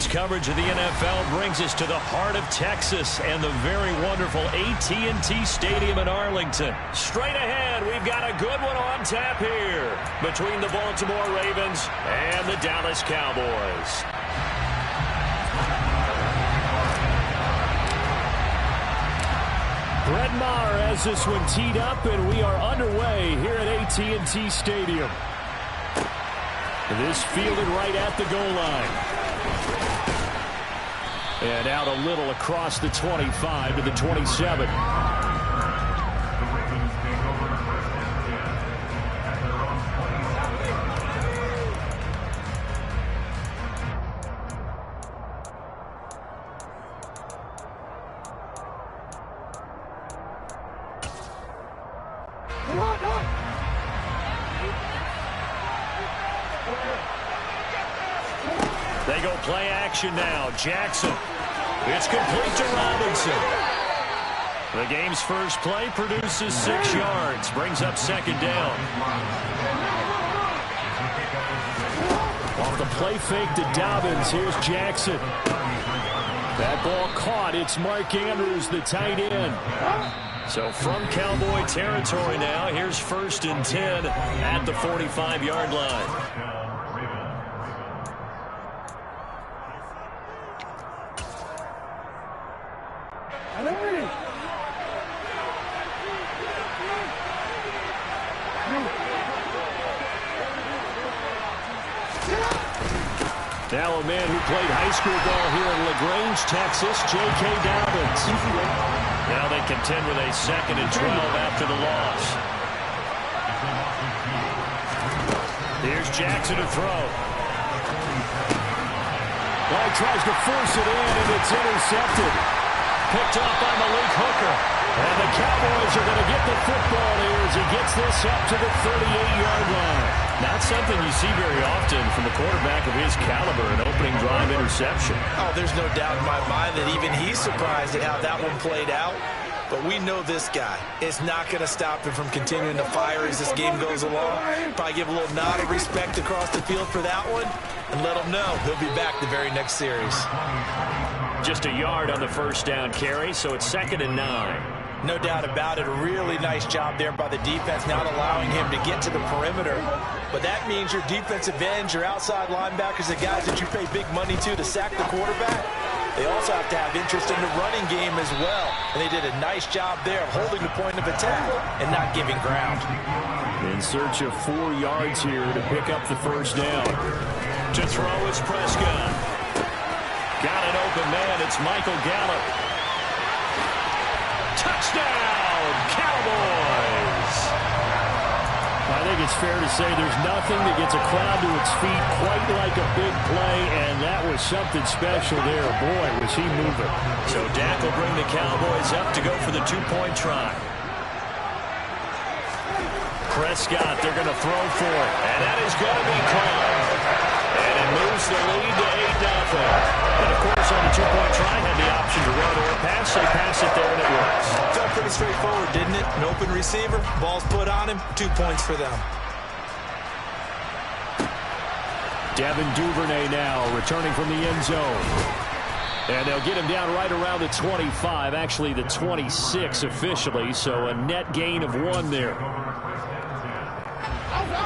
College coverage of the NFL brings us to the heart of Texas and the very wonderful AT&T Stadium in Arlington. Straight ahead, we've got a good one on tap here between the Baltimore Ravens and the Dallas Cowboys. Brett Maher has this one teed up, and we are underway here at AT&T Stadium. This fielded right at the goal line. And out a little across the 25 to the 27. They go play action now. Jackson. It's complete to Robinson. The game's first play produces 6 yards. Brings up second down. Off the play fake to Dobbins. Here's Jackson. That ball caught. It's Mark Andrews, the tight end. So from Cowboy territory now, here's 1st and 10 at the 45-yard line. Now a man who played high school ball here in LaGrange, Texas, J.K. Dobbins. Now they contend with a 2nd and 12 after the loss. Here's Jackson to throw. Well, he tries to force it in, and it's intercepted. Picked off by Malik Hooker. And the Cowboys are going to get the football here as he gets this up to the 38-yard line. Not something you see very often from a quarterback of his caliber, an opening drive interception. Oh, there's no doubt in my mind that even he's surprised at how that one played out. But we know this guy is not going to stop him from continuing to fire as this game goes along. Probably give a little nod of respect across the field for that one and let him know he'll be back the very next series. Just a yard on the first down carry, so it's 2nd and 9. No doubt about it. A really nice job there by the defense, not allowing him to get to the perimeter. But that means your defensive ends, your outside linebackers, the guys that you pay big money to sack the quarterback, they also have to have interest in the running game as well. And they did a nice job there of holding the point of attack and not giving ground. In search of 4 yards here to pick up the first down. To throw is Prescott. Got an open man. It's Michael Gallup. Touchdown, Cowboys! I think it's fair to say there's nothing that gets a crowd to its feet quite like a big play, and that was something special there. Boy, was he moving. So Dak will bring the Cowboys up to go for the 2-point try. Prescott, they're going to throw for it, and that is going to be caught. And it moves the lead to 8-0. And, of course, on the 2-point try, had the option to run or pass. They pass it there, and it works. Felt pretty straightforward, didn't it? An open receiver, ball's put on him, 2 points for them. Devin Duvernay now returning from the end zone. And they'll get him down right around the 25, actually the 26 officially, so a net gain of 1 there.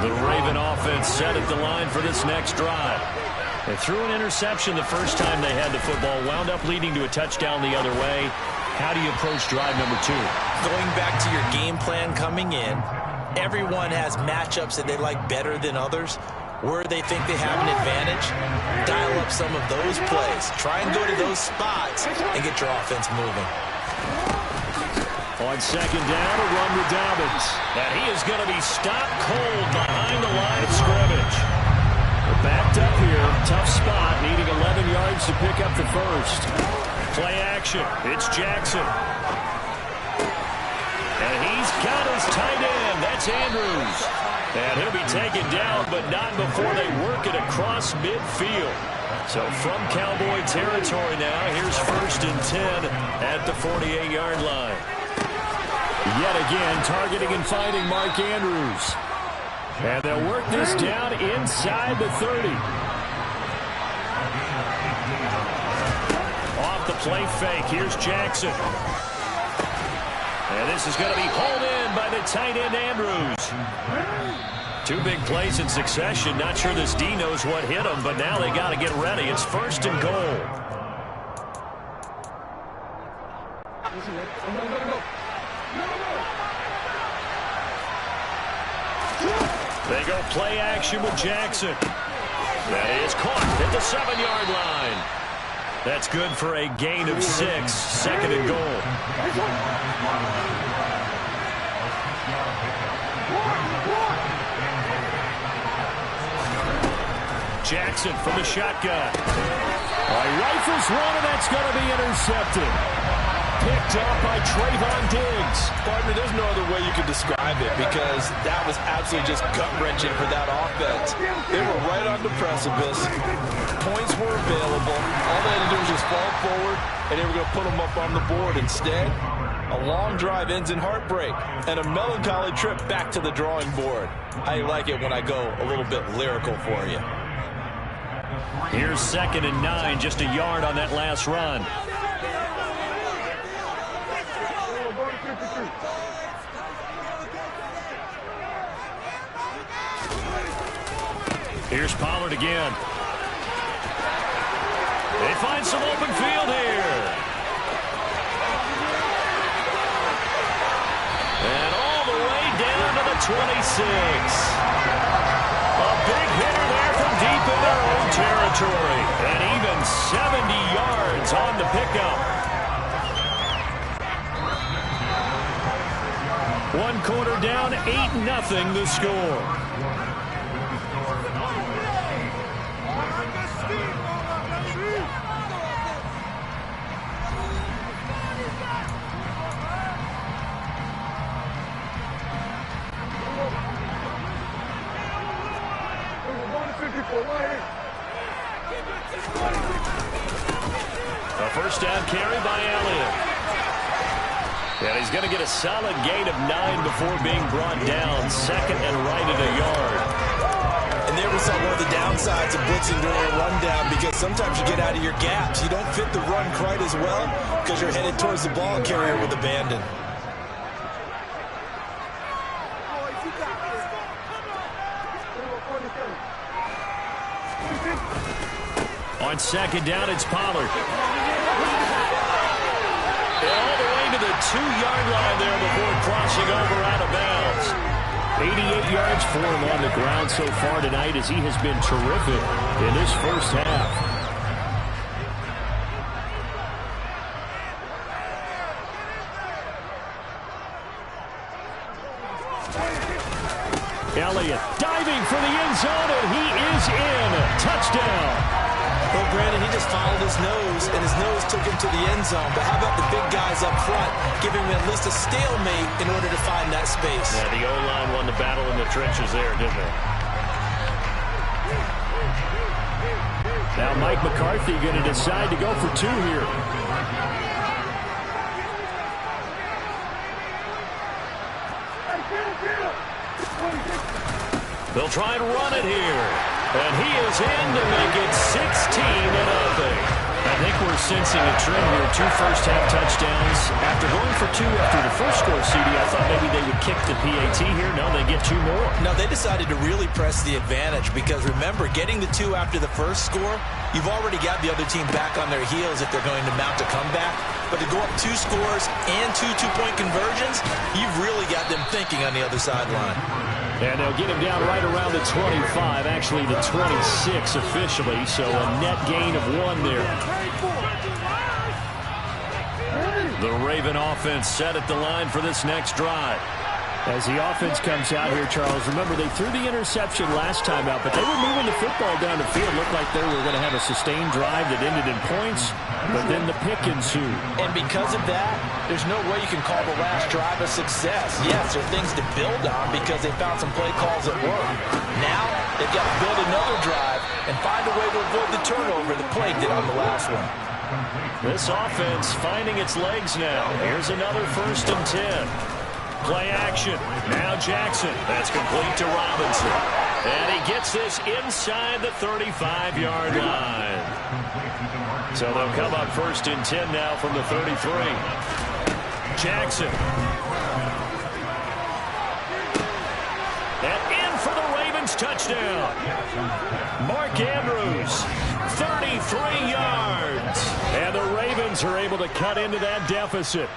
The Raven offense set at the line for this next drive. They threw an interception the first time they had the football, wound up leading to a touchdown the other way. How do you approach drive number 2? Going back to your game plan coming in, everyone has matchups that they like better than others. Where they think they have an advantage, dial up some of those plays. Try and go to those spots and get your offense moving. On second down, a run with Dobbins. And he is going to be stopped cold behind the line of scrimmage. We're backed up here. Tough spot, needing 11 yards to pick up the first. Play action. It's Jackson. And he's got his tight end. That's Andrews. And he'll be taken down, but not before they work it across midfield. So from Cowboy territory now, here's 1st and 10 at the 48-yard line. Yet again, targeting and finding Mark Andrews. And they'll work this down inside the 30. play fake. Here's Jackson. And this is going to be pulled in by the tight end, Andrews. 2 big plays in succession. Not sure this D knows what hit him, but now they got to get ready. It's 1st and goal. They go play action with Jackson. That is caught at the 7-yard line. That's good for a gain of 6. 2nd and goal. Jackson from the shotgun. Rifles one, and that's going to be intercepted. Picked up by Trayvon Diggs. Partner, there's no other way you could describe it because that was absolutely just gut-wrenching for that offense. They were right on the precipice. Points were available. All they had to do was just fall forward, and they were going to put them up on the board. Instead, a long drive ends in heartbreak and a melancholy trip back to the drawing board. I like it when I go a little bit lyrical for you. Here's 2nd and 9, just a yard on that last run. Here's Pollard again. They find some open field here. And all the way down to the 26. A big hitter there from deep in their own territory. And even 70 yards on the pickup. 1 quarter down, 8-0 the score. A 1st down carry by Elliott. And he's going to get a solid gain of 9 before being brought down. 2nd and right at a yard. And there was one of the downsides of blitzing during a rundown because sometimes you get out of your gaps. You don't fit the run quite as well because you're headed towards the ball carrier with abandon. On 2nd down, it's Pollard. All the way to the 2-yard line there before crossing over out of bounds. 88 yards for him on the ground so far tonight as he has been terrific in this 1st half. Elliott diving for the end zone, and he is in. Touchdown. Well, Brandon, he just followed his nose, and his nose took him to the end zone. But how about the big guys up front, giving him at least a stalemate in order to find that space? Yeah, the O-line won the battle in the trenches there, didn't they? Now Mike McCarthy going to decide to go for 2 here. They'll try and run it here. And he is in to make it 16-0. I think we're sensing a trend here. 2 first-half touchdowns. After going for 2 after the first score, CD, I thought maybe they would kick the PAT here. No, they get 2 more. No, they decided to really press the advantage because, remember, getting the 2 after the first score, you've already got the other team back on their heels if they're going to mount a comeback. But to go up 2 scores and 2 two-point conversions, you've really got them thinking on the other sideline. And they'll get him down right around the 25, actually the 26 officially, so a net gain of 1 there. The Raven offense set at the line for this next drive. As the offense comes out here, Charles, remember they threw the interception last time out, but they were moving the football down the field. Looked like they were going to have a sustained drive that ended in points, but then the pick ensued. And because of that, there's no way you can call the last drive a success. Yes, there are things to build on because they found some play calls that work. Now, they've got to build another drive and find a way to avoid the turnover that plagued it on the last one. This offense finding its legs now. Here's another 1st and 10. Play action. Now Jackson. That's complete to Robinson. And he gets this inside the 35-yard line. So they'll come up 1st and 10 now from the 33. Jackson. And in for the Ravens touchdown. Mark Andrews, 33 yards. And the Ravens are able to cut into that deficit.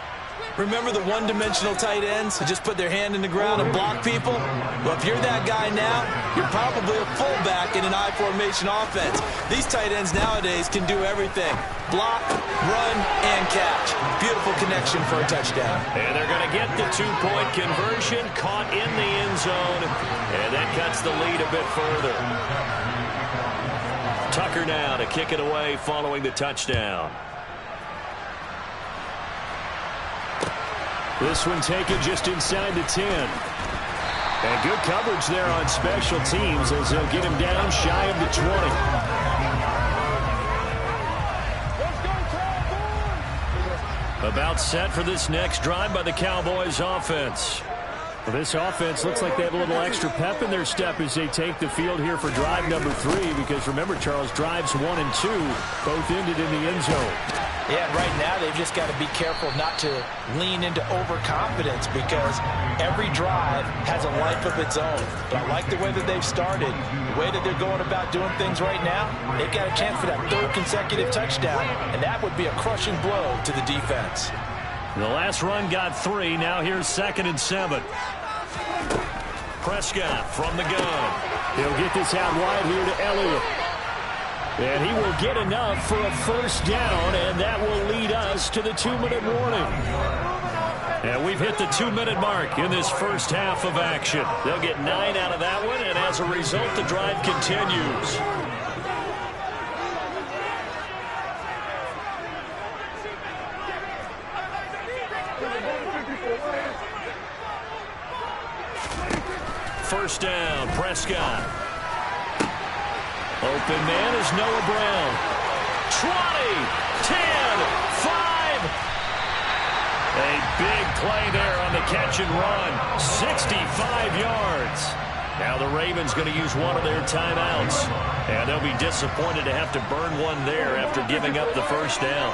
Remember the one-dimensional tight ends who just put their hand in the ground and block people? Well, if you're that guy now, you're probably a fullback in an I-formation offense. These tight ends nowadays can do everything. Block, run, and catch. Beautiful connection for a touchdown. And they're going to get the two-point conversion, caught in the end zone, and that cuts the lead a bit further. Tucker now to kick it away following the touchdown. This one taken just inside the 10. And good coverage there on special teams as they'll get him down shy of the 20. About set for this next drive by the Cowboys offense. Well, this offense looks like they have a little extra pep in their step as they take the field here for drive number 3. Because remember, Charles, drives 1 and 2 both ended in the end zone. Yeah, right now they've just got to be careful not to lean into overconfidence because every drive has a life of its own. But I like the way that they've started, the way that they're going about doing things right now. They've got a chance for that 3rd consecutive touchdown, and that would be a crushing blow to the defense. The last run got 3. Now here's 2nd and 7. Prescott from the gun. He'll get this out wide here to Elliott. And he will get enough for a 1st down, and that will lead us to the 2-minute warning. And we've hit the 2-minute mark in this first half of action. They'll get 9 out of that one, and as a result, the drive continues. First down, Prescott. Open man is Noah Brown. 20, 10, 5. A big play there on the catch and run. 65 yards. Now the Ravens going to use one of their timeouts. And they'll be disappointed to have to burn one there after giving up the 1st down.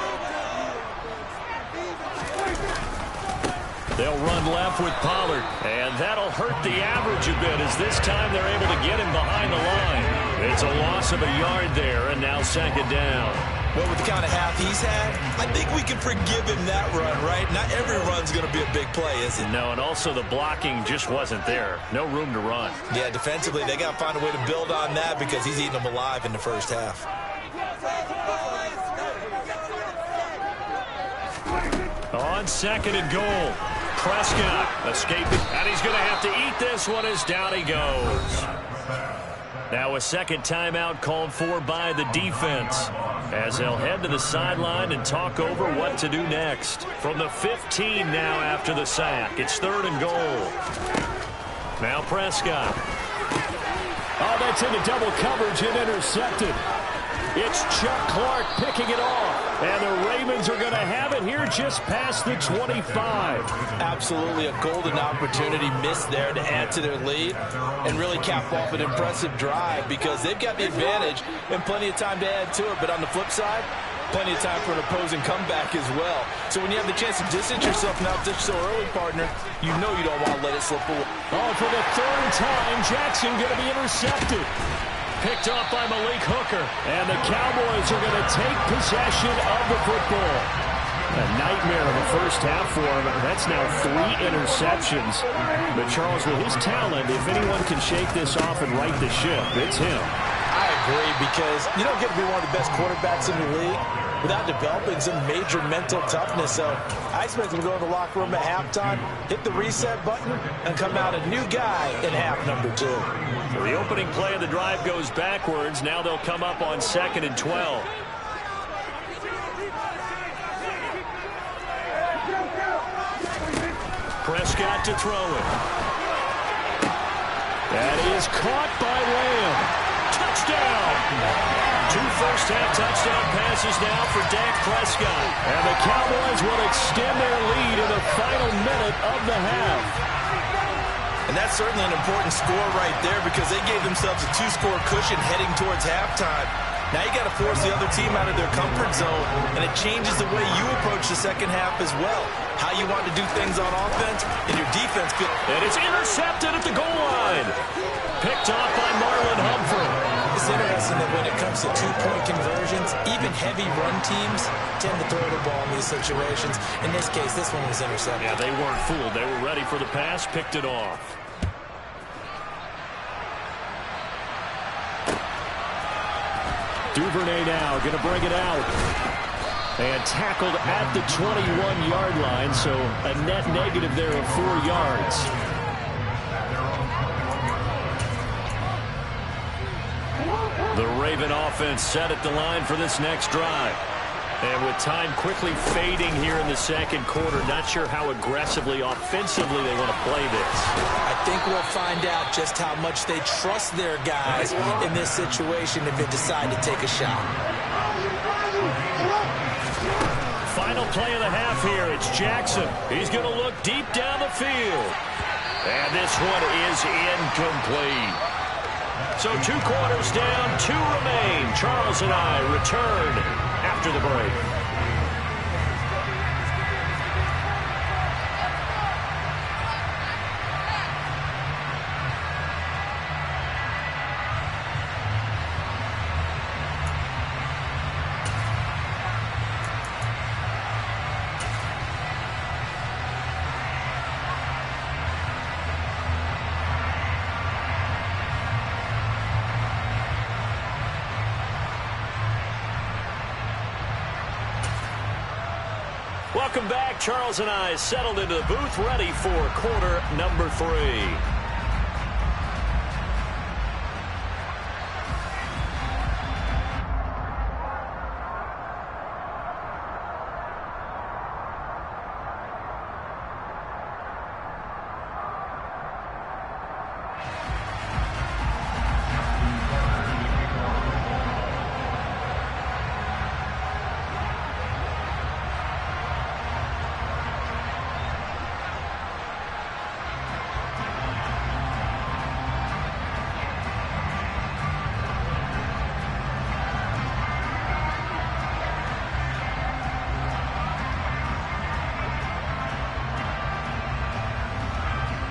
They'll run left with Pollard, and that'll hurt the average a bit as this time they're able to get him behind the line. It's a loss of a yard there, and now 2nd down. Well, with the kind of half he's had, I think we can forgive him that run, right? Not every run's going to be a big play, is it? No, and also the blocking just wasn't there. No room to run. Yeah, defensively, they got to find a way to build on that because he's eating them alive in the first half. On 2nd and goal. Prescott escaping, and he's going to have to eat this one as down he goes. Now a 2nd timeout called for by the defense as they'll head to the sideline and talk over what to do next. From the 15 now after the sack, it's 3rd and goal. Now Prescott. Oh, that's into double coverage and intercepted. It's Chuck Clark picking it off. And the Ravens are going to have it here just past the 25. Absolutely a golden opportunity missed there to add to their lead and really cap off an impressive drive because they've got the advantage and plenty of time to add to it. But on the flip side, plenty of time for an opposing comeback as well. So when you have the chance to distance yourself now just so early, partner, you know you don't want to let it slip away. Oh, for the 3rd time, Jackson going to be intercepted. Picked off by Malik Hooker. And the Cowboys are going to take possession of the football. A nightmare of a first half for him. That's now 3 interceptions. But Charles, with his talent, if anyone can shake this off and right the ship, it's him. I agree because you don't get to be one of the best quarterbacks in the league without developing some major mental toughness. So I expect him to go to the locker room at halftime, hit the reset button, and come out a new guy in half number 2. So the opening play of the drive goes backwards. Now they'll come up on 2nd and 12. Prescott to throw it. That is caught by Lamb. Touchdown! 2 first-half touchdown passes now for Dak Prescott. And the Cowboys will extend their lead in the final minute of the half. And that's certainly an important score right there because they gave themselves a 2-score cushion heading towards halftime. Now you got to force the other team out of their comfort zone, and it changes the way you approach the second half as well. How you want to do things on offense, and your defense. And it's intercepted at the goal line. Picked off by Marlon Humphrey. It's interesting that when it comes to two-point conversions, even heavy run teams tend to throw the ball in these situations. In this case, this one was intercepted. Yeah, they weren't fooled. They were ready for the pass, picked it off. Duvernay now going to bring it out. And tackled at the 21-yard line, so a net negative there of 4 yards. The Raven offense set at the line for this next drive. And with time quickly fading here in the second quarter, not sure how aggressively, offensively they want to play this. I think we'll find out just how much they trust their guys in this situation if they decide to take a shot. Final play of the half here. It's Jackson. He's going to look deep down the field. And this one is incomplete. So 2 quarters down, 2 remain. Charles and I return after the break. Welcome back. Charles and I settled into the booth, ready for quarter number 3.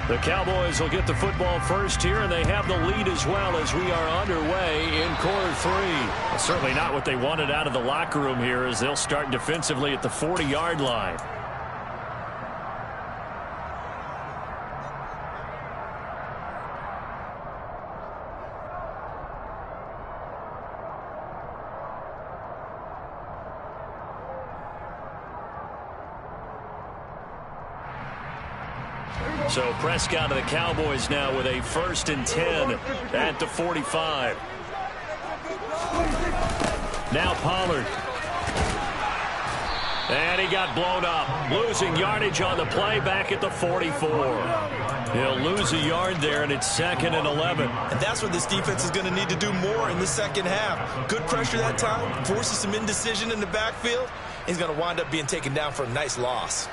The Cowboys will get the football first here, and they have the lead as well as we are underway in quarter 3. Well, certainly not what they wanted out of the locker room here, as they'll start defensively at the 40-yard line. So Prescott of the Cowboys now with a 1st and 10 at the 45. Now Pollard. And he got blown up. Losing yardage on the play back at the 44. He'll lose a yard there, and it's 2nd and 11. And that's what this defense is going to need to do more in the second half. Good pressure that time, forces some indecision in the backfield. He's going to wind up being taken down for a nice loss.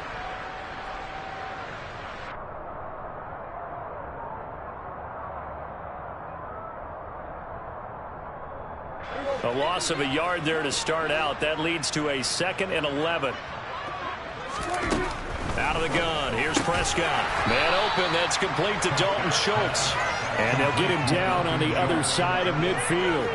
A loss of a yard there to start out. That leads to a 2nd and 11. Out of the gun. Here's Prescott. Man open. That's complete to Dalton Schultz. And they'll get him down on the other side of midfield.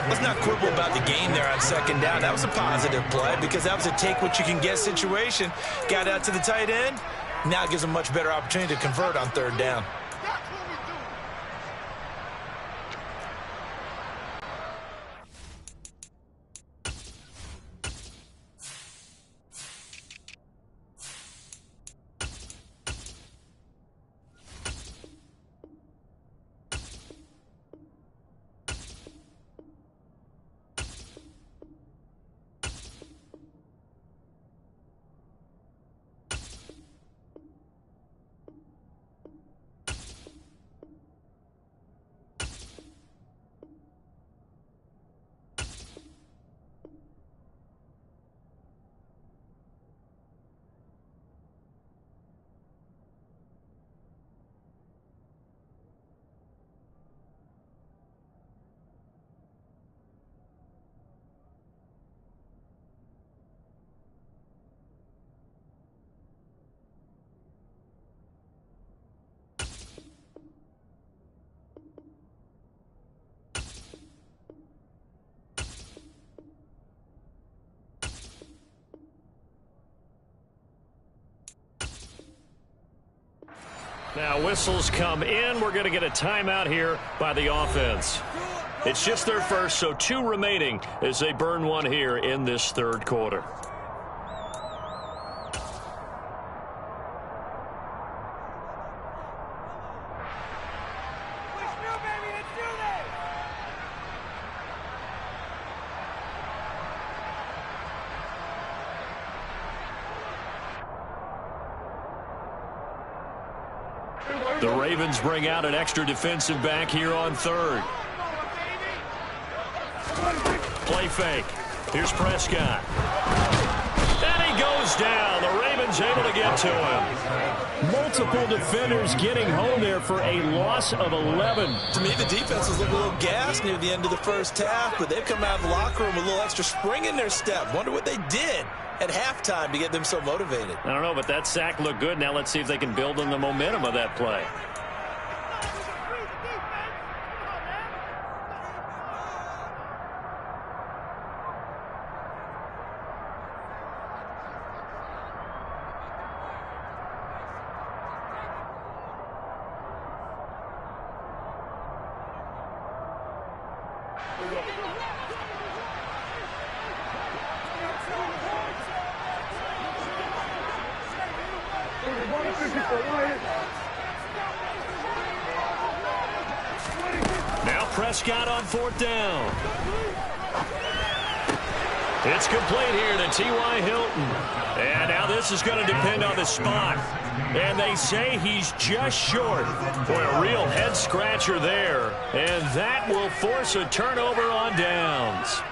Let's not quibble about the game there on 2nd down. That was a positive play because that was a take-what-you-can-get situation. Got out to the tight end. Now it gives a much better opportunity to convert on 3rd down. Now whistles come in. We're going to get a timeout here by the offense. It's just their first, so 2 remaining as they burn one here in this third quarter. The Ravens bring out an extra defensive back here on third. Play fake. Here's Prescott. And he goes down. The Ravens able to get to him. Multiple defenders getting home there for a loss of 11. To me, the defense was looking a little gassed near the end of the first half, but they've come out of the locker room with a little extra spring in their step. Wonder what they did at halftime to get them so motivated. I don't know, but that sack looked good. Now let's see if they can build on the momentum of that play. Now Prescott on 4th down. It's complete here to T.Y. Hilton. And now this is going to depend on the spot. And they say he's just short. Boy, a real head-scratcher there. And that will force a turnover on downs.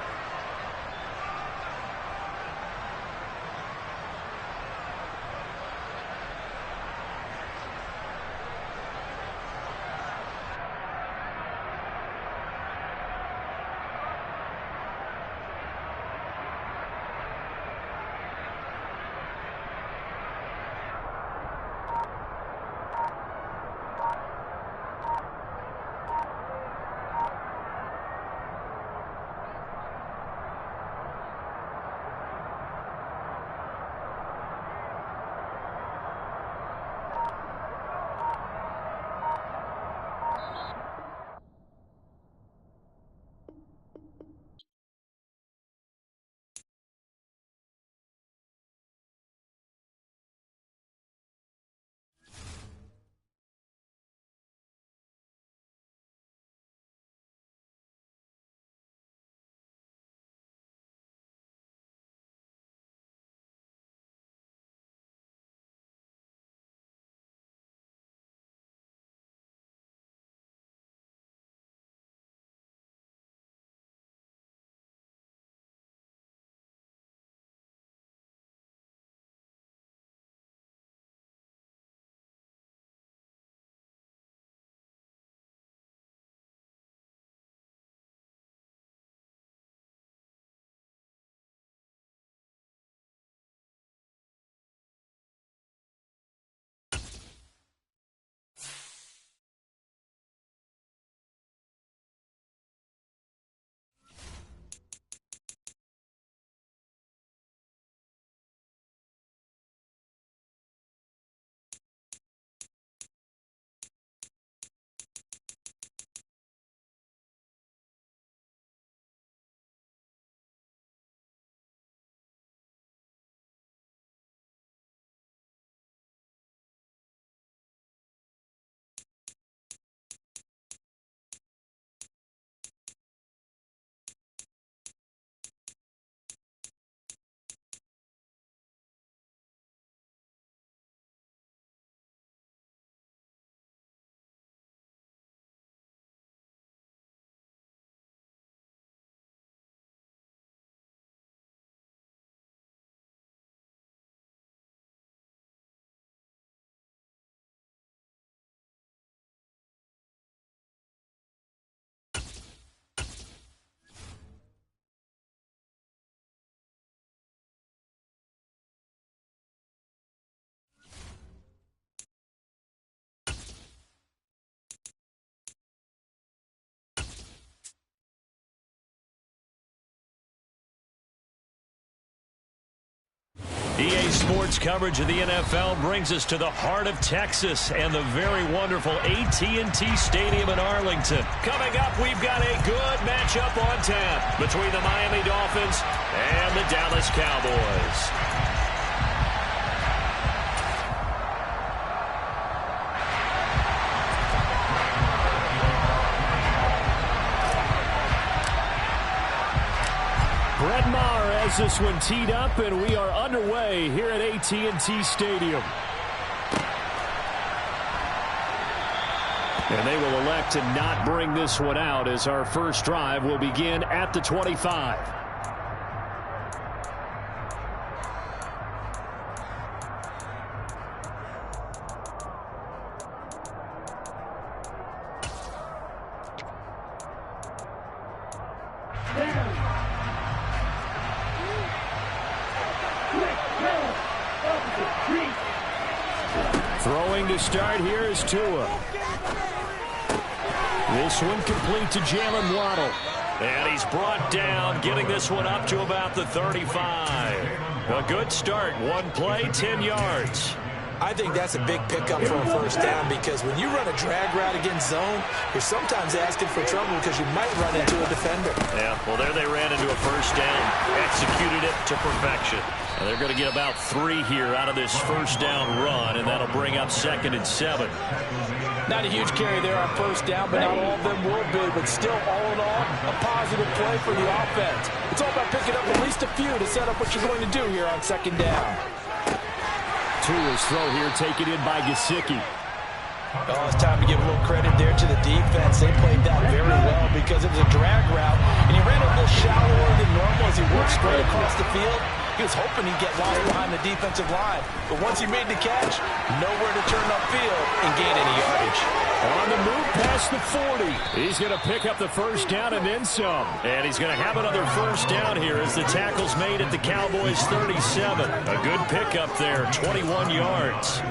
EA Sports coverage of the NFL brings us to the heart of Texas and the very wonderful AT&T Stadium in Arlington. Coming up, we've got a good matchup on tap between the Miami Dolphins and the Dallas Cowboys. Brett Maher has this one teed up, and we are underway here at AT&T Stadium. And they will elect to not bring this one out as our first drive will begin at the 25. Throwing to start here is Tua. This one complete to Jalen Waddle. And he's brought down, getting this one up to about the 35. A good start. One play, 10 yards. I think that's a big pickup for a first down because when you run a drag route against zone, you're sometimes asking for trouble because you might run into a defender. Yeah, well, there they ran into a first down, executed it to perfection. And they're going to get about 3 here out of this first down run, and that'll bring up 2nd and 7. Not a huge carry there on first down, but not all of them will be. But still, all in all, a positive play for the offense. It's all about picking up at least a few to set up what you're going to do here on 2nd down. Tua's throw here taken in by Gesicki. Oh, it's time to give a little credit there to the defense. They played that very well because it was a drag route, and he ran a little shallower than normal as he worked straight across the field. He was hoping he'd get lost behind the defensive line. But once he made the catch, nowhere to turn upfield and gain any yardage. On the move past the 40. He's going to pick up the first down and then some. And he's going to have another first down here as the tackle's made at the Cowboys' 37. A good pickup there, 21 yards.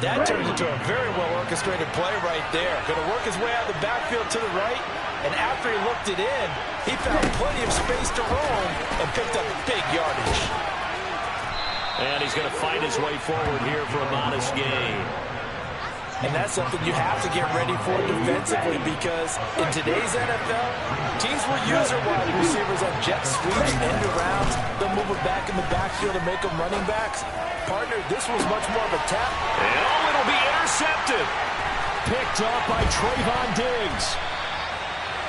That turns into a very well-orchestrated play right there. Going to work his way out of the backfield to the right. And after he looked it in, he found plenty of space to roam and picked up big yardage. And he's going to fight his way forward here for a modest gain. And that's something you have to get ready for defensively because in today's NFL, teams will use their wide receivers on jet sweeps and end arounds. They'll move it back in the backfield and make them running backs. Partner, this was much more of a tap. And oh, it'll be intercepted. Picked off by Trayvon Diggs.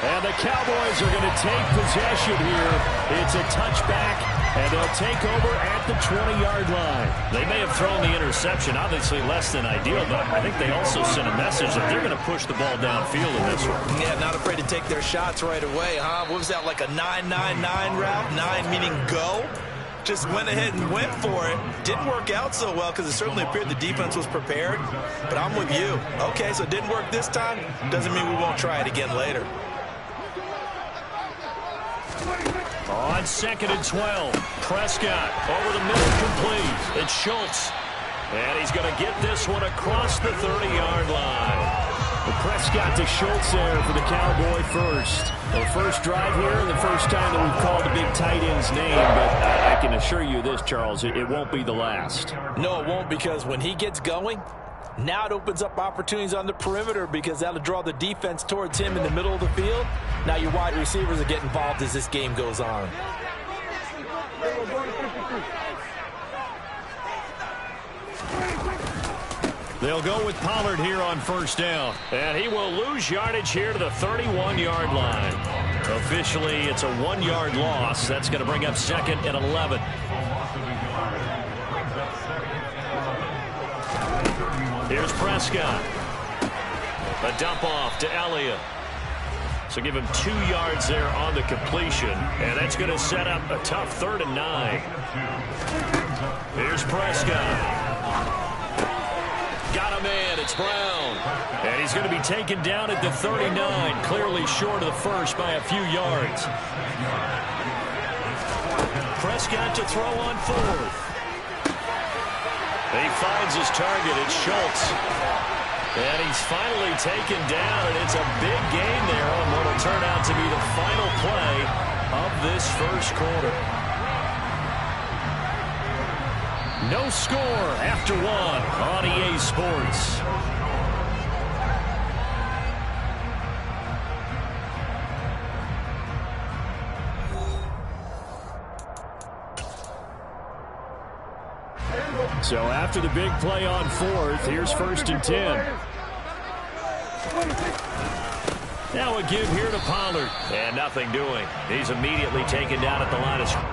And the Cowboys are going to take possession here. It's a touchback, and they'll take over at the 20-yard line. They may have thrown the interception, obviously less than ideal, but I think they also sent a message that they're going to push the ball downfield in this one. Yeah, not afraid to take their shots right away, huh? What was that, like a 9-9-9 route? 9 meaning go? Just went ahead and went for it. Didn't work out so well because it certainly appeared the defense was prepared. But I'm with you. Okay, so it didn't work this time. Doesn't mean we won't try it again later. On 2nd and 12, Prescott over the middle complete. It's Schultz. And he's going to get this one across the 30-yard line. Prescott to Schultz there for the Cowboy first. The first drive here and the first time that we've called the big tight end's name. But I can assure you this, Charles, it won't be the last. No, it won't, because when he gets going, now it opens up opportunities on the perimeter because that'll draw the defense towards him in the middle of the field. Now your wide receivers will get involved as this game goes on. They'll go with Pollard here on first down. And he will lose yardage here to the 31-yard line. Officially, it's a 1-yard loss. That's going to bring up 2nd and 11. Here's Prescott. A dump off to Elliott. So give him 2 yards there on the completion. And that's going to set up a tough 3rd and 9. Here's Prescott. Got him in. It's Brown. And he's going to be taken down at the 39. Clearly short of the first by a few yards. Prescott to throw on 4th. He finds his target. It's Schultz. And he's finally taken down, and it's a big gain there on what will turn out to be the final play of this first quarter. No score after one on EA Sports. So after the big play on fourth, here's 1st and 10. Now a give here to Pollard. And nothing doing. He's immediately taken down at the line of scrimmage.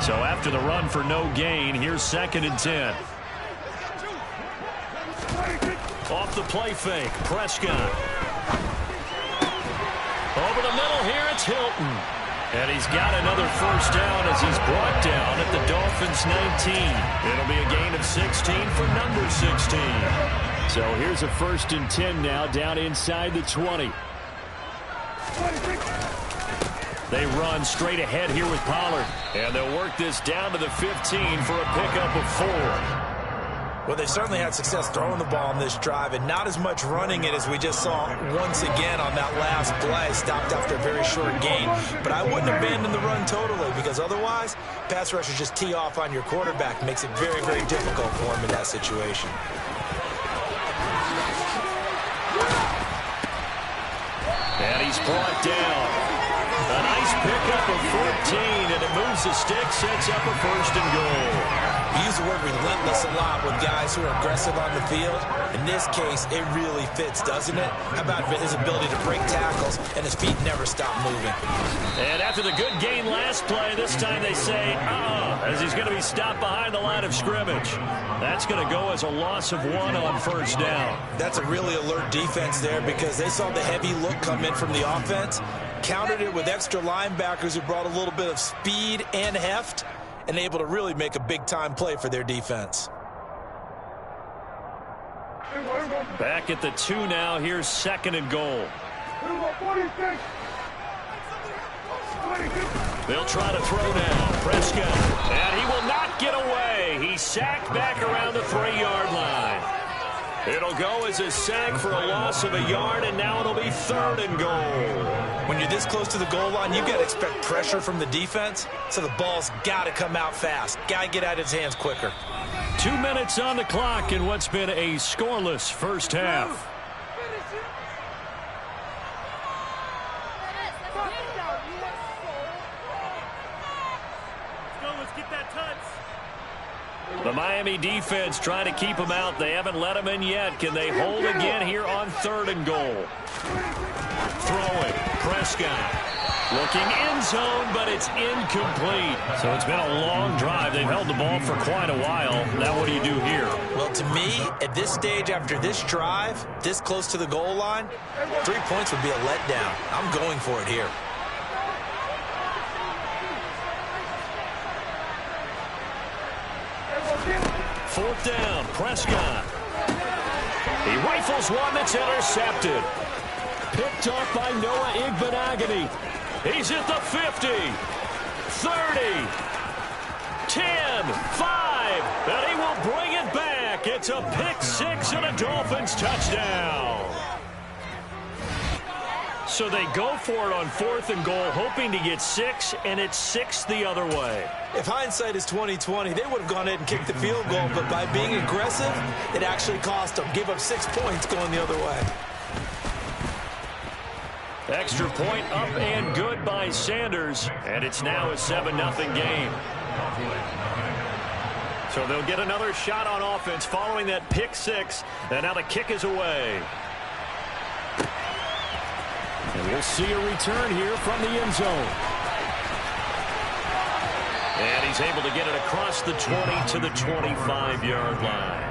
So after the run for no gain, here's 2nd and 10. Off the play fake, Prescott. Over the middle here, it's Hilton. And he's got another 1st down as he's brought down at the Dolphins' 19. It'll be a gain of 16 for number 16. So here's a 1st and 10 now down inside the 20. They run straight ahead here with Pollard. And they'll work this down to the 15 for a pickup of 4. Well, they certainly had success throwing the ball on this drive and not as much running it as we just saw once again on that last play. Stopped after a very short gain. But I wouldn't abandon the run totally because otherwise, pass rushers just tee off on your quarterback. Makes it very, very difficult for him in that situation. And he's brought down. A nice pickup of 14, and it moves the stick, sets up a 1st and goal. We use the word relentless a lot with guys who are aggressive on the field. In this case, it really fits, doesn't it? How about his ability to break tackles, and his feet never stop moving. And after the good gain last play, this time they say, as he's going to be stopped behind the line of scrimmage. That's going to go as a loss of 1 on 1st down. That's a really alert defense there because they saw the heavy look come in from the offense, countered it with extra linebackers who brought a little bit of speed and heft, and able to really make a big-time play for their defense. Back at the 2 now. Here's 2nd and goal. They'll try to throw now. Prescott. And he will not get away. He's sacked back around the 3-yard line. It'll go as a sack for a loss of a yard, and now it'll be 3rd and goal. When you're this close to the goal line, you've got to expect pressure from the defense, so the ball's got to come out fast. Got to get out of his hands quicker. 2 minutes on the clock in what's been a scoreless 1st half. The Miami defense trying to keep him out. They haven't let him in yet. Can they hold again here on 3rd and goal? Throwing. Prescott. Looking end zone, but it's incomplete. So it's been a long drive. They've held the ball for quite a while. Now what do you do here? Well, to me, at this stage after this drive, this close to the goal line, 3 points would be a letdown. I'm going for it here. Fourth down, Prescott. He rifles one that's intercepted. Picked off by Noah Igbenogany. He's at the 50, 30, 10, 5, and he will bring it back. It's a pick 6 and a Dolphins touchdown. So they go for it on 4th and goal, hoping to get 6, and it's 6 the other way. If hindsight is 20/20, they would have gone ahead and kicked the field goal, but by being aggressive, it actually cost them. Give up 6 points going the other way. Extra point up and good by Sanders, and it's now a 7-0 game. So they'll get another shot on offense following that pick 6, and now the kick is away. And we'll see a return here from the end zone. And he's able to get it across the 20 to the 25-yard line.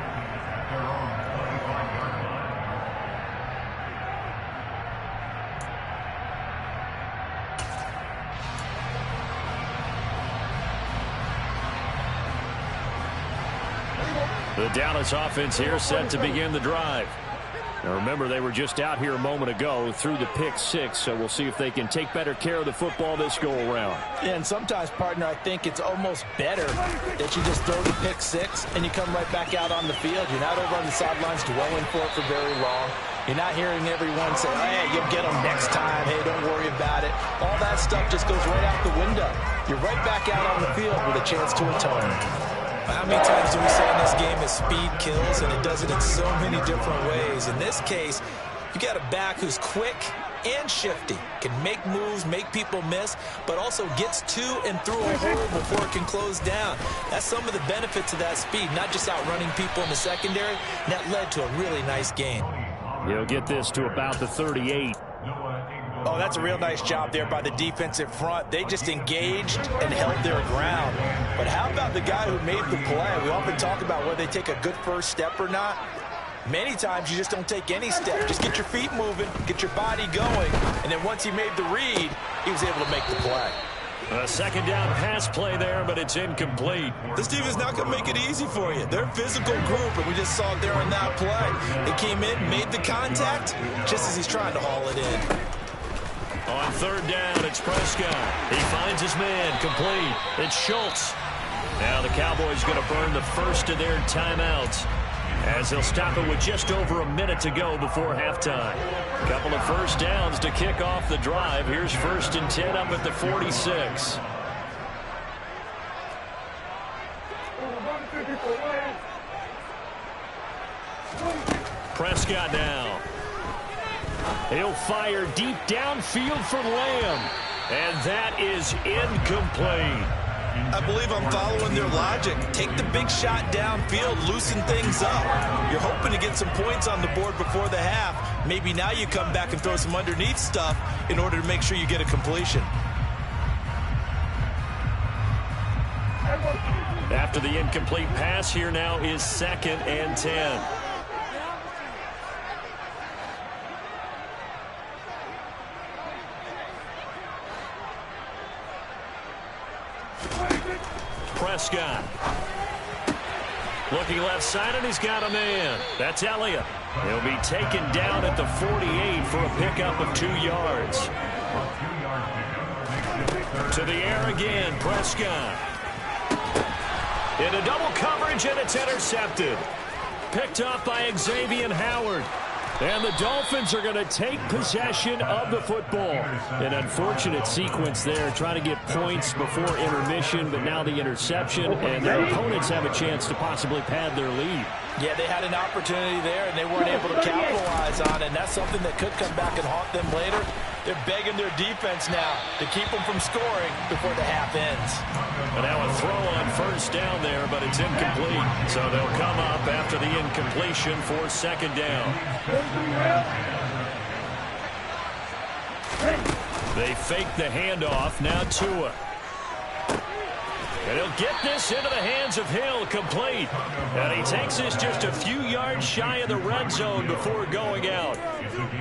The Dallas offense here set to begin the drive. Now remember, they were just out here a moment ago through the pick 6, so we'll see if they can take better care of the football this go-around. Yeah, and sometimes, partner, I think it's almost better that you just throw the pick 6 and you come right back out on the field. You're not over on the sidelines dwelling for it for very long. You're not hearing everyone say, hey, you'll get them next time. Hey, don't worry about it. All that stuff just goes right out the window. You're right back out on the field with a chance to atone. How many times do we say in this game that speed kills, and it does it in so many different ways? In this case, you got a back who's quick and shifty, can make moves, make people miss, but also gets to and through a hole before it can close down. That's some of the benefits of that speed, not just outrunning people in the secondary. And that led to a really nice game. He'll get this to about the 38. Oh, that's a real nice job there by the defensive front. They just engaged and held their ground. But how about the guy who made the play? We often talk about whether they take a good first step or not. Many times you just don't take any step. Just get your feet moving, get your body going, and then once he made the read, he was able to make the play. A second down pass play there, but it's incomplete. This team is not going to make it easy for you. They're a physical group, and we just saw it there in that play. They came in, made the contact, just as he's trying to haul it in. On third down, it's Prescott. He finds his man, complete. It's Schultz. Now the Cowboys going to burn the first of their timeouts, as they'll stop it with just over a minute to go before halftime. A couple of first downs to kick off the drive. Here's 1st and 10 up at the 46. Prescott now. He'll fire deep downfield for Lamb. And that is incomplete. I believe I'm following their logic. Take the big shot downfield, loosen things up. You're hoping to get some points on the board before the half. Maybe now you come back and throw some underneath stuff in order to make sure you get a completion. After the incomplete pass, here now is 2nd and 10. Prescott. Looking left side, and he's got a man. That's Elliott. He'll be taken down at the 48 for a pickup of 2 yards. To the air again, Prescott. Into double coverage, and it's intercepted. Picked off by Xavier Howard. And the Dolphins are going to take possession of the football. An unfortunate sequence there, trying to get points before intermission, but now the interception, and their opponents have a chance to possibly pad their lead. Yeah, they had an opportunity there, and they weren't able to capitalize on it, and that's something that could come back and haunt them later. They're begging their defense now to keep them from scoring before the half ends. But now a throw on 1st down there, but it's incomplete. So they'll come up after the incompletion for 2nd down. They fake the handoff. Now Tua. And he'll get this into the hands of Hill, complete. And he takes this just a few yards shy of the red zone before going out.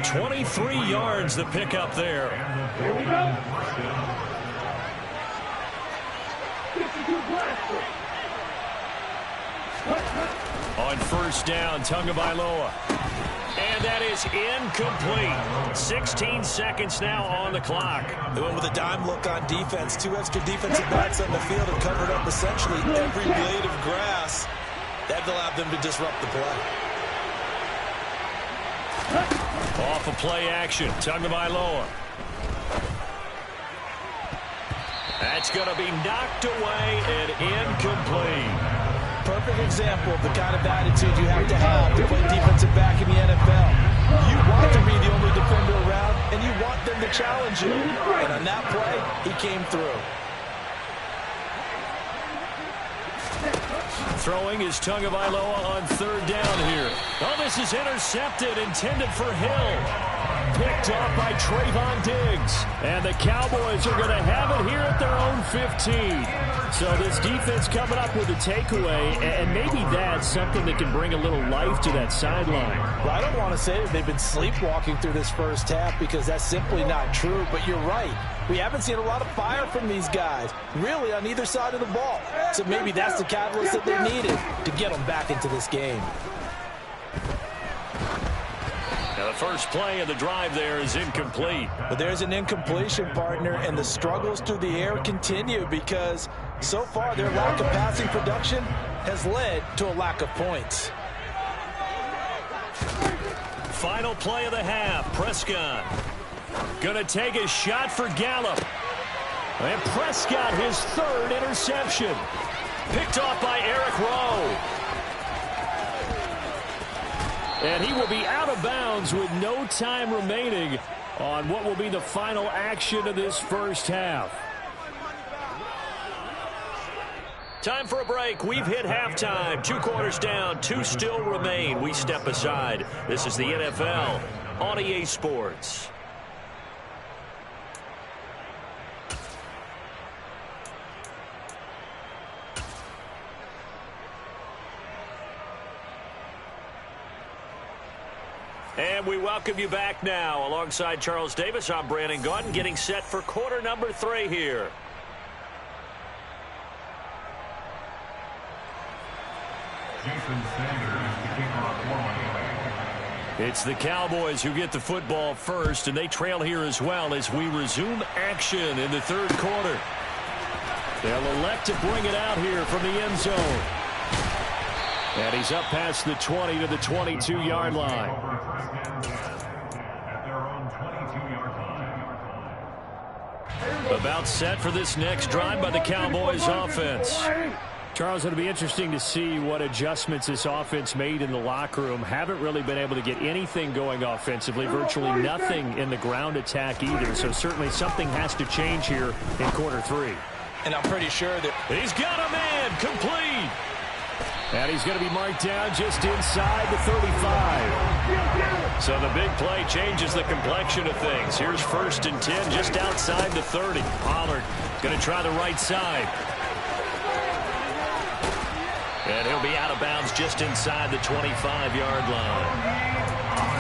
23 yards the pickup there. Here we go. On 1st down, Tagovailoa. And that is incomplete. 16 seconds now on the clock. They went with a dime look on defense. 2 extra defensive backs on the field and covered up essentially every blade of grass. That allowed them to disrupt the play. Off of play action, Tagovailoa. That's going to be knocked away and incomplete. Perfect example of the kind of attitude you have to play defensive back in the NFL. You want to be the only defender around, and you want them to challenge you. And on that play, he came through. Throwing is Tagovailoa on 3rd down here. Oh, this is intercepted, intended for Hill. Picked off by Trayvon Diggs. And the Cowboys are going to have it here at their own 15. So this defense coming up with a takeaway, and maybe that's something that can bring a little life to that sideline. Well, I don't want to say that they've been sleepwalking through this first half because that's simply not true, but you're right. We haven't seen a lot of fire from these guys, really, on either side of the ball. So maybe that's the catalyst that they needed to get them back into this game. Now the first play of the drive there is incomplete. But there's an incompletion, partner, and the struggles through the air continue because so far their lack of passing production has led to a lack of points. Final play of the half. Prescott gonna take a shot for Gallup. And Prescott, his third interception. Picked off by Eric Rowe. And he will be out of bounds with no time remaining on what will be the final action of this first half. Time for a break. We've hit halftime. 2 quarters down, 2 still remain. We step aside. This is the NFL on EA Sports. And we welcome you back now. Alongside Charles Davis, I'm Brandon Gaudin, getting set for quarter number 3 here. It's the Cowboys who get the football first, and they trail here as well as we resume action in the third quarter. They'll elect to bring it out here from the end zone. And he's up past the 20 to the 22-yard line. About set for this next drive by the Cowboys offense. Charles, it'll be interesting to see what adjustments this offense made in the locker room. Haven't really been able to get anything going offensively, virtually nothing in the ground attack either. So certainly something has to change here in quarter 3. And I'm pretty sure that he's got a man complete. And he's going to be marked down just inside the 35. So the big play changes the complexion of things. Here's 1st and 10 just outside the 30. Pollard going to try the right side. And he'll be out of bounds just inside the 25-yard line.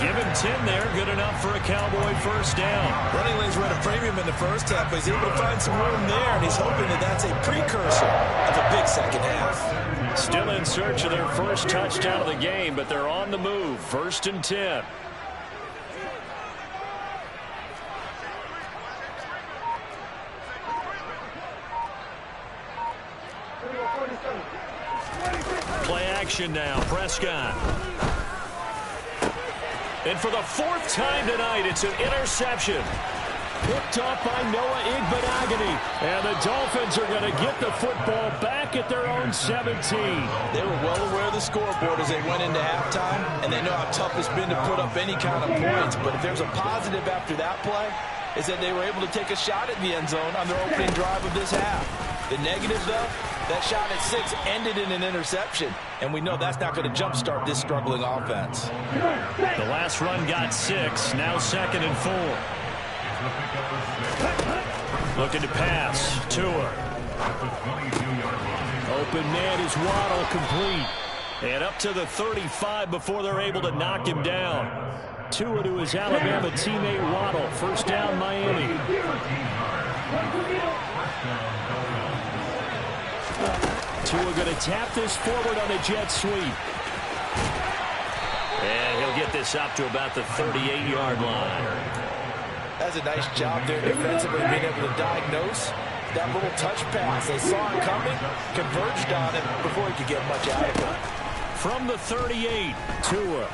Give him 10 there. Good enough for a Cowboy first down. Running lanes were at a premium in the first half, but he's able to find some room there, and he's hoping that that's a precursor of a big second half. Still in search of their first touchdown of the game, but they're on the move. 1st and 10. Play action now. Prescott. And for the 4th time tonight, it's an interception. Picked off by Noah Igbenogany. And the Dolphins are going to get the football back at their own 17. They were well aware of the scoreboard as they went into halftime, and they know how tough it's been to put up any kind of points. But if there's a positive after that play, is that they were able to take a shot at the end zone on their opening drive of this half. The negative, though, that shot at 6 ended in an interception, and we know that's not going to jumpstart this struggling offense. The last run got 6, now 2nd and 4. Looking to pass. Tua. Open man is Waddle, complete. And up to the 35 before they're able to knock him down. Tua to his Alabama teammate Waddle. First down, Miami. Tua going to tap this forward on a jet sweep. And he'll get this up to about the 38-yard line. That's a nice job there defensively, being able to diagnose that little touch pass. They saw it coming, converged on it before he could get much out of it. From the 38, Tua.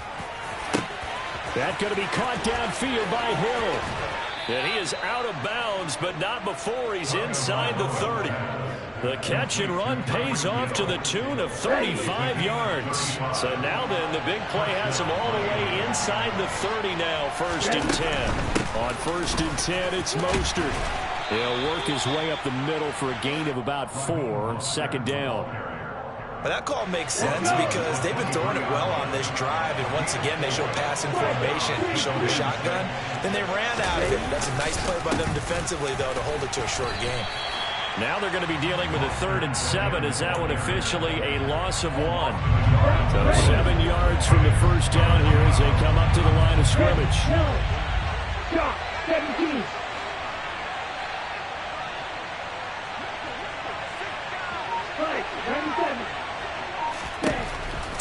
That's going to be caught downfield by Hill. And he is out of bounds, but not before he's inside the 30. The catch and run pays off to the tune of 35 yards. So now then, the big play has him all the way inside the 30 now, 1st and 10. On 1st and 10, it's Mostert. He'll work his way up the middle for a gain of about 4, 2nd down. But that call makes sense because they've been throwing it well on this drive, and once again they show passing formation, showing the shotgun. Then they ran out of it. That's a nice play by them defensively, though, to hold it to a short game. Now they're going to be dealing with a 3rd and 7. Is that one officially a loss of 1? So 7 yards from the first down here as they come up to the line of scrimmage.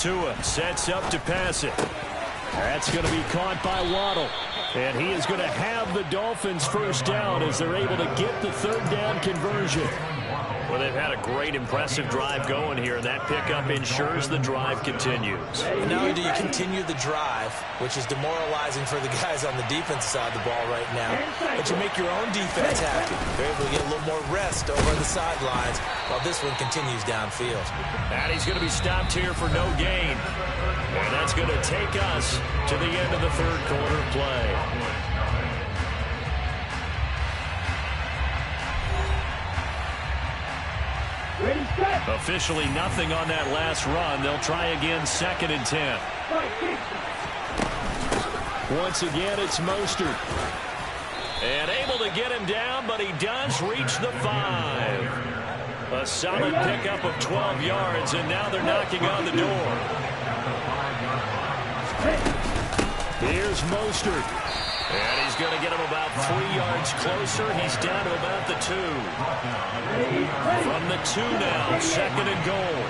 Tua sets up to pass it. That's going to be caught by Waddle. And he is going to have the Dolphins first down as they're able to get the third down conversion. Well, they've had a great, impressive drive going here, and that pickup ensures the drive continues. And not only do you continue the drive, which is demoralizing for the guys on the defensive side of the ball right now, but you make your own defense happy. They're able to get a little more rest over on the sidelines while this one continues downfield. And he's going to be stopped here for no gain. And that's going to take us to the end of the third quarter play. Officially nothing on that last run. They'll try again, 2nd and 10. Once again, it's Mostert. And able to get him down, but he does reach the 5. A solid pickup of 12 yards, and now they're knocking on the door. Here's Mostert. And he's going to get him about 3 yards closer. He's down to about the 2. From the 2 now, 2nd and goal.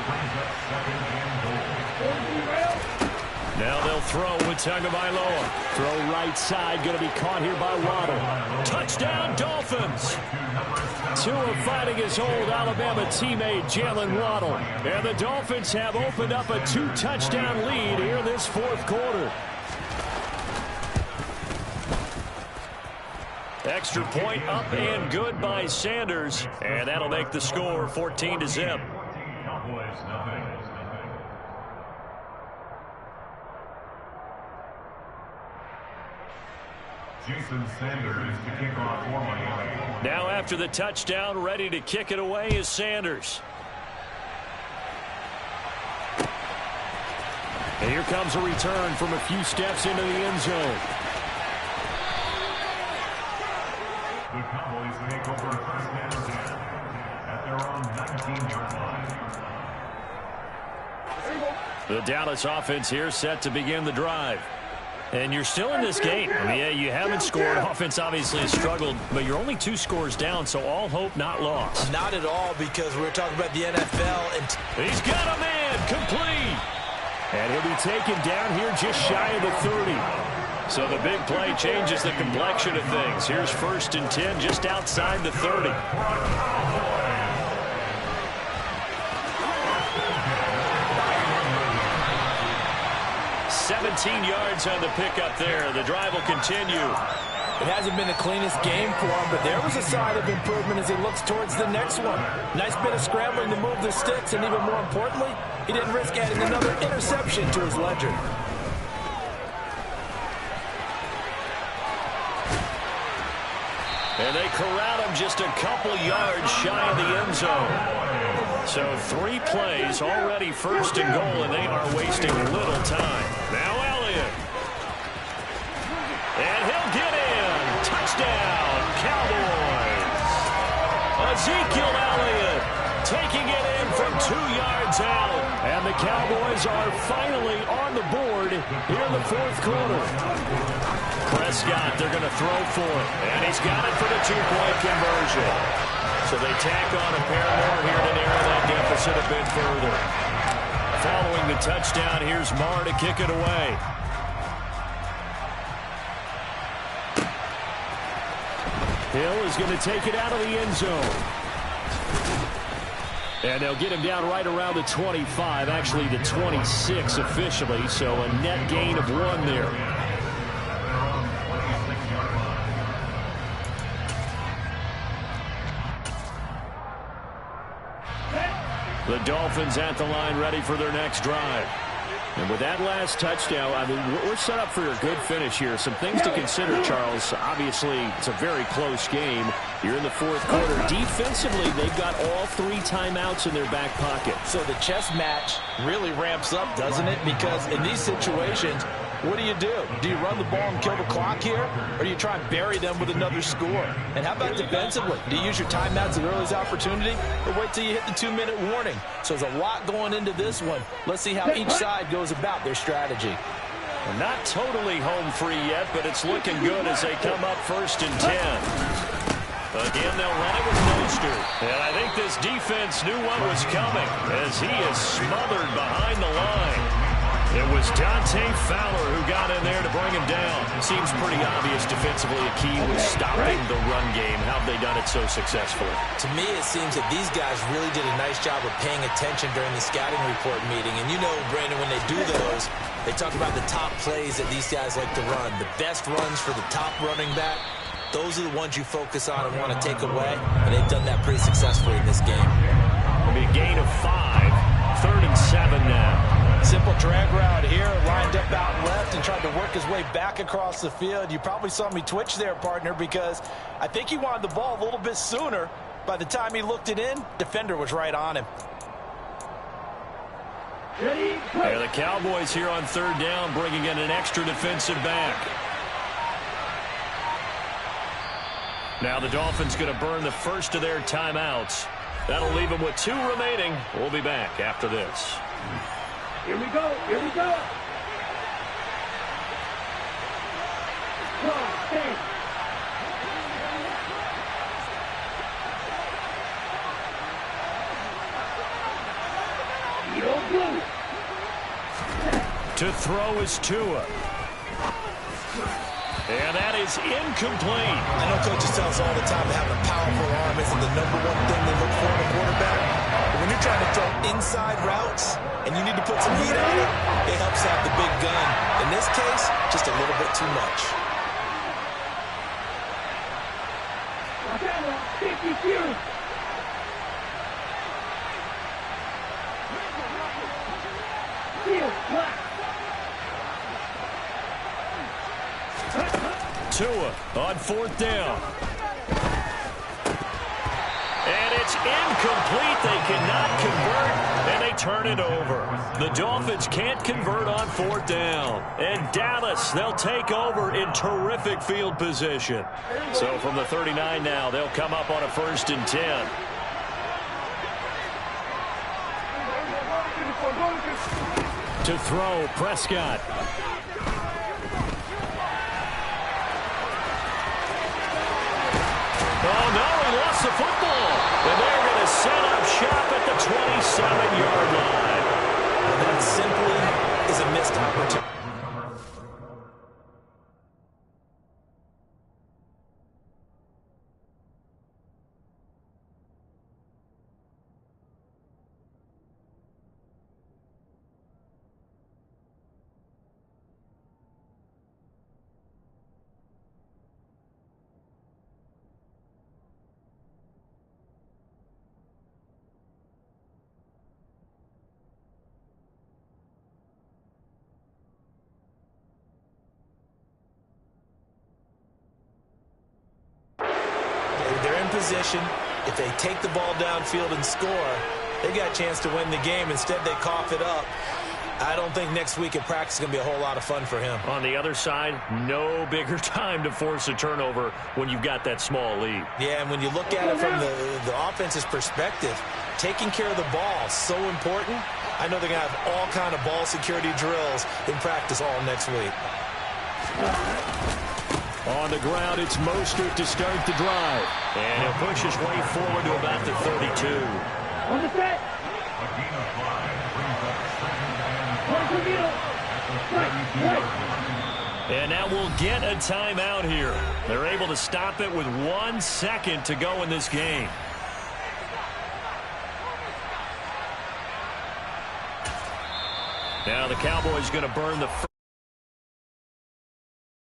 Now they'll throw with Tagovailoa. Throw right side, going to be caught here by Waddle. Touchdown, Dolphins. Tua fighting his old Alabama teammate, Jalen Waddle. And the Dolphins have opened up a 2-touchdown lead here in this fourth quarter. Extra point up and good by Sanders. And that'll make the score 14-0. Jason Sanders to kick off for Miami. Now after the touchdown, ready to kick it away is Sanders. And here comes a return from a few steps into the end zone. The Cowboys take over first down at their own 19-yard line. The Dallas offense here set to begin the drive. And you're still in this game. I mean, yeah, you haven't scored. Offense obviously has struggled, but you're only 2 scores down, so all hope not lost. Not at all, because we're talking about the NFL. And he's got a man complete. And he'll be taken down here just shy of the 30. So the big play changes the complexion of things. Here's 1st and 10 just outside the 30. 17 yards on the pickup there. The drive will continue. It hasn't been the cleanest game for him, but there was a sign of improvement as he looks towards the next one. Nice bit of scrambling to move the sticks, and even more importantly, he didn't risk adding another interception to his ledger. And they corral him just a couple yards shy of the end zone. So 3 plays, already 1st and goal, and they are wasting little time. Now Elliott. And he'll get in. Touchdown, Cowboys. Ezekiel Elliott taking it in from 2 yards out. And the Cowboys are finally on the board here in the 4th quarter. Prescott, they're going to throw for it. And he's got it for the 2-point conversion. So they tack on a pair more here to narrow that deficit a bit further. Following the touchdown, here's Marr to kick it away. Hill is going to take it out of the end zone. And they'll get him down right around the 25, actually the 26 officially, so a net gain of 1 there. The Dolphins at the line ready for their next drive. And with that last touchdown, I mean, we're set up for a good finish here. Some things to consider, Charles. Obviously, it's a very close game. You're in the 4th quarter. Defensively, they've got all 3 timeouts in their back pocket. So the chess match really ramps up, doesn't it? Because in these situations, what do? Do you run the ball and kill the clock here? Or do you try and bury them with another score? And how about defensively? Do you use your timeouts at earliest opportunity? Or wait till you hit the 2-minute warning? So there's a lot going into this one. Let's see how each side goes about their strategy. Well, not totally home free yet, but it's looking good as they come up 1st and 10. Again, they'll run it with Mostert. And I think this defense knew what was coming as he is smothered behind the line. It was Dante Fowler who got in there to bring him down. Seems pretty obvious defensively a key was stopping the run game. How have they done it so successfully? To me, it seems that these guys really did a nice job of paying attention during the scouting report meeting. And you know, Brandon, when they do those, they talk about the top plays that these guys like to run. The best runs for the top running back, those are the ones you focus on and want to take away. And they've done that pretty successfully in this game. It'll be a gain of 5. 3rd and 7 now. Simple drag route here, lined up out left and tried to work his way back across the field. You probably saw me twitch there, partner, because I think he wanted the ball a little bit sooner. By the time he looked it in, defender was right on him. Yeah, the Cowboys here on 3rd down, bringing in an extra defensive back. Now the Dolphins going to burn the first of their timeouts. That'll leave them with 2 remaining. We'll be back after this. Here we go. Here we go. To throw is Tua. And that is incomplete. I know coaches tell us all the time that having a powerful arm isn't the #1 thing they look for in a quarterback. But when you're trying to throw inside routes and you need to put some heat on it, it helps have the big gun. In this case, just a little bit too much. Tua on 4th down. And it's incomplete. They cannot convert, and they turn it over. The Dolphins can't convert on 4th down. And Dallas, they'll take over in terrific field position. So from the 39 now, they'll come up on a 1st and 10. To throw, Prescott. Oh, no, he lost the football. And they're going to set up shop at the 27-yard line. And that simply is a missed opportunity. Position. If they take the ball downfield and score, they got a chance to win the game. Instead, they cough it up. I don't think next week at practice is going to be a whole lot of fun for him. On the other side, no bigger time to force a turnover when you've got that small lead. Yeah, and when you look at it from the offense's perspective, taking care of the ball is so important. I know they're going to have all kind of ball security drills in practice all next week. On the ground, it's Mostert to start the drive. And he'll push his way forward to about the 32. On the set. A gain of 5 brings up 2nd and 10. And now we'll get a timeout here. They're able to stop it with 1 second to go in this game. Now the Cowboys going to burn the first.